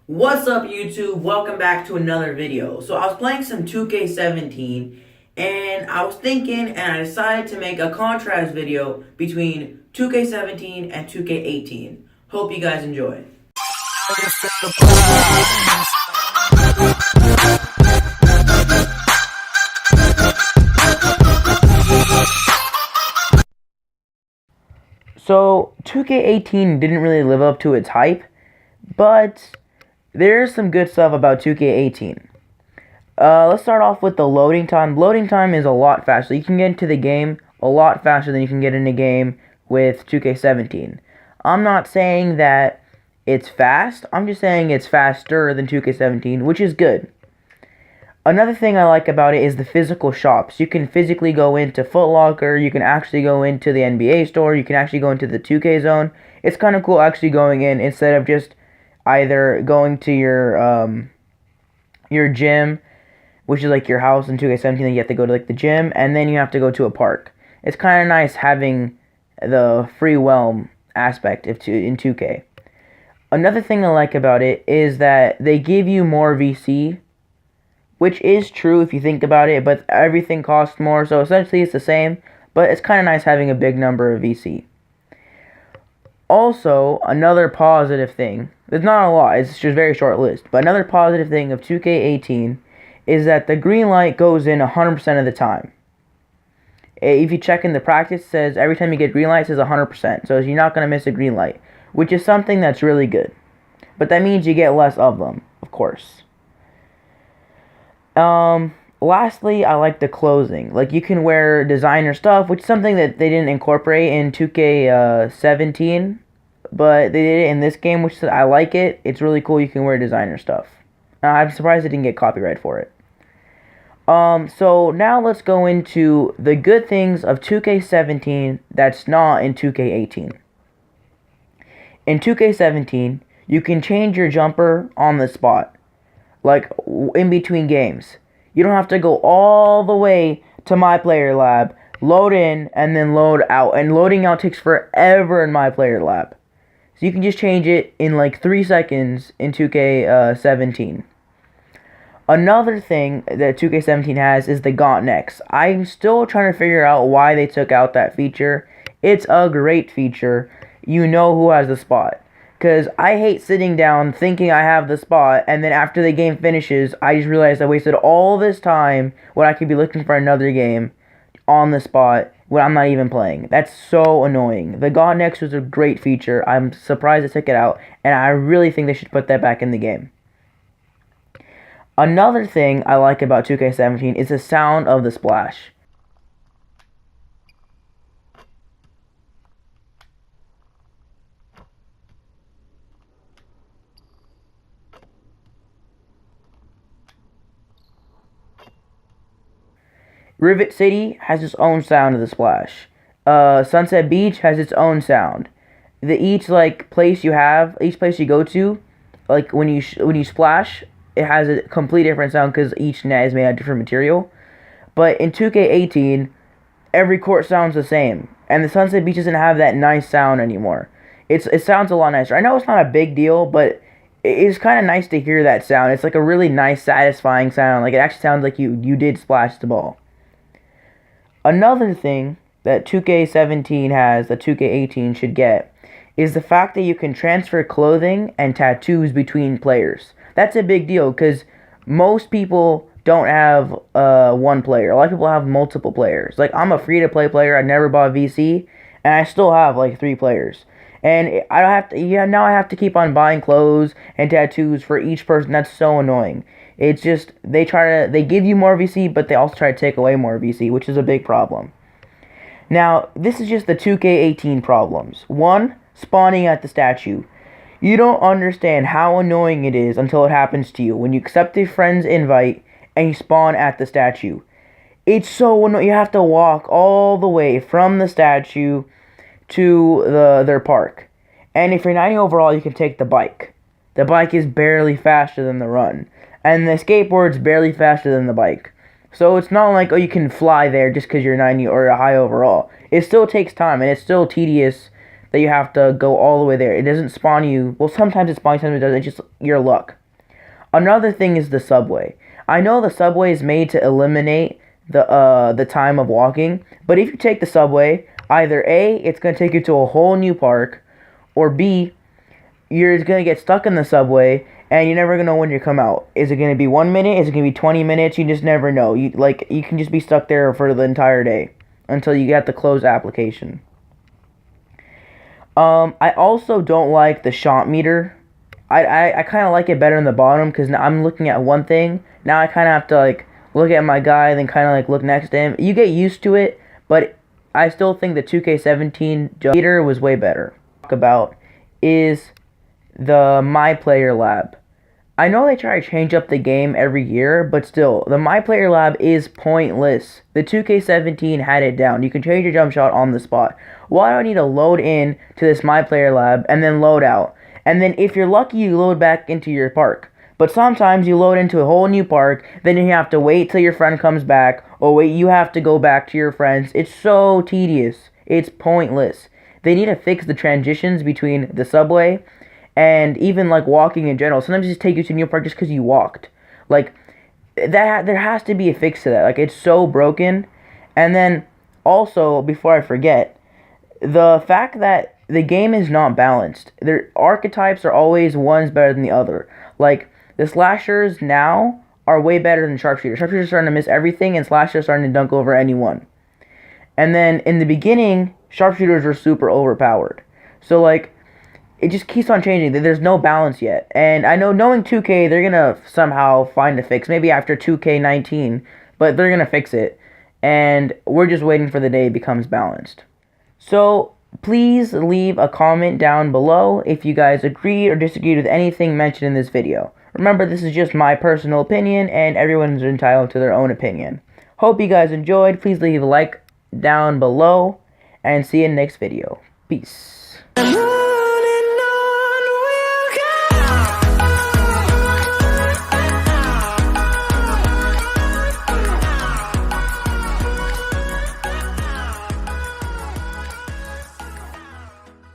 What's up, YouTube? Welcome back to another video. So I was playing some 2K17 and I was thinking and I decided to make a contrast video between 2K17 and 2K18. Hope you guys enjoy. So 2K18 didn't really live up to its hype, but there's some good stuff about 2K18. Let's start off with the loading time. Loading time is a lot faster. You can get into the game a lot faster than you can get in a game with 2K17. I'm not saying that it's fast. I'm just saying it's faster than 2K17, which is good. Another thing I like about it is the physical shops. You can physically go into Foot Locker. You can actually go into the NBA store. You can actually go into the 2K zone. It's kind of cool actually going in instead of just either going to your gym, which is like your house in 2K17, then you have to go to like the gym, and then you have to go to a park. It's kind of nice having the free realm aspect in 2K. Another thing I like about it is that they give you more VC, which is true if you think about it, but everything costs more, so essentially it's the same, but it's kind of nice having a big number of VC. Also, another positive thing, there's not a lot, it's just a very short list, but another positive thing of 2K18 is that the green light goes in 100% of the time. If you check in the practice, it says every time you get green light, it says 100%, so you're not going to miss a green light, which is something that's really good. But that means you get less of them, of course. Lastly, I like the clothing. Like, you can wear designer stuff, which is something that they didn't incorporate in 2K17, but they did it in this game, which I like it. It's really cool you can wear designer stuff. I'm surprised they didn't get copyright for it. So now let's go into the good things of 2K17 that's not in 2K18. In 2K17, you can change your jumper on the spot, like in between games. You don't have to go all the way to My Player Lab, load in, and then load out. And loading out takes forever in My Player Lab. So you can just change it in like 3 seconds in 2K17. Another thing that 2K17 has is the Gaunt X. I'm still trying to figure out why they took out that feature. It's a great feature. You know who has the spot. Because I hate sitting down thinking I have the spot, and then after the game finishes, I just realized I wasted all this time when I could be looking for another game on the spot when I'm not even playing. That's so annoying. The God Next was a great feature. I'm surprised they took it out, and I really think they should put that back in the game. Another thing I like about 2K17 is the sound of the splash. Rivet City has its own sound of the splash. Sunset Beach has its own sound. Each place you go to, like when you splash, it has a complete different sound because each net is made out of different material. But in 2K18, every court sounds the same, and the Sunset Beach doesn't have that nice sound anymore. It sounds a lot nicer. I know it's not a big deal, but it's kind of nice to hear that sound. It's like a really nice, satisfying sound. Like, it actually sounds like you did splash the ball. Another thing that 2K17 has that 2K18 should get is the fact that you can transfer clothing and tattoos between players. That's a big deal because most people don't have one player. A lot of people have multiple players. Like, I'm a free-to-play player. I never bought VC, and I still have like 3 players. And I don't have to. Yeah, now I have to keep on buying clothes and tattoos for each person. That's so annoying. It's just they give you more VC, but they also try to take away more VC, which is a big problem. Now, this is just the 2K18 problems. 1, spawning at the statue. You don't understand how annoying it is until it happens to you when you accept a friend's invite and you spawn at the statue. It's so annoying. You have to walk all the way from the statue to their park. And if you're 90 overall, you can take the bike. The bike is barely faster than the run. And the skateboard's barely faster than the bike. So it's not like, oh, you can fly there just because you're 90 or a high overall. It still takes time, and it's still tedious that you have to go all the way there. It doesn't spawn you. Well, sometimes it spawns, sometimes it doesn't. It's just your luck. Another thing is the subway. I know the subway is made to eliminate the time of walking, but if you take the subway, either A, it's going to take you to a whole new park, or B, you're going to get stuck in the subway and you're never going to know when you come out. Is it going to be 1 minute? Is it going to be 20 minutes? You just never know. You can just be stuck there for the entire day until you get the closed application. I also don't like the shot meter. I kind of like it better in the bottom because now I'm looking at one thing. Now I kind of have to like look at my guy, then kind of like look next to him. You get used to it, but I still think the 2K17 meter was way better. Talk about is the My Player Lab. I know they try to change up the game every year, but still, the My Player Lab is pointless. The 2K17 had it down. You can change your jump shot on the spot. Why do I need to load in to this My Player Lab and then load out? And then if you're lucky, you load back into your park. But sometimes you load into a whole new park, then you have to wait till your friend comes back, or wait, you have to go back to your friends. It's so tedious. It's pointless. They need to fix the transitions between the subway and even like walking in general. Sometimes it just take you to a new park just because you walked. Like that, there has to be a fix to that. Like it's so broken. And then also, before I forget, the fact that the game is not balanced. Their archetypes are always one's better than the other. Like the slashers now are way better than sharpshooters. Sharpshooters are starting to miss everything, and slashers are starting to dunk over anyone. And then in the beginning, sharpshooters were super overpowered. So like it just keeps on changing. There's no balance yet. And I know, knowing 2K, they're going to somehow find a fix. Maybe after 2K19. But they're going to fix it. And we're just waiting for the day it becomes balanced. So, please leave a comment down below if you guys agree or disagree with anything mentioned in this video. Remember, this is just my personal opinion, and everyone's entitled to their own opinion. Hope you guys enjoyed. Please leave a like down below. And see you in the next video. Peace.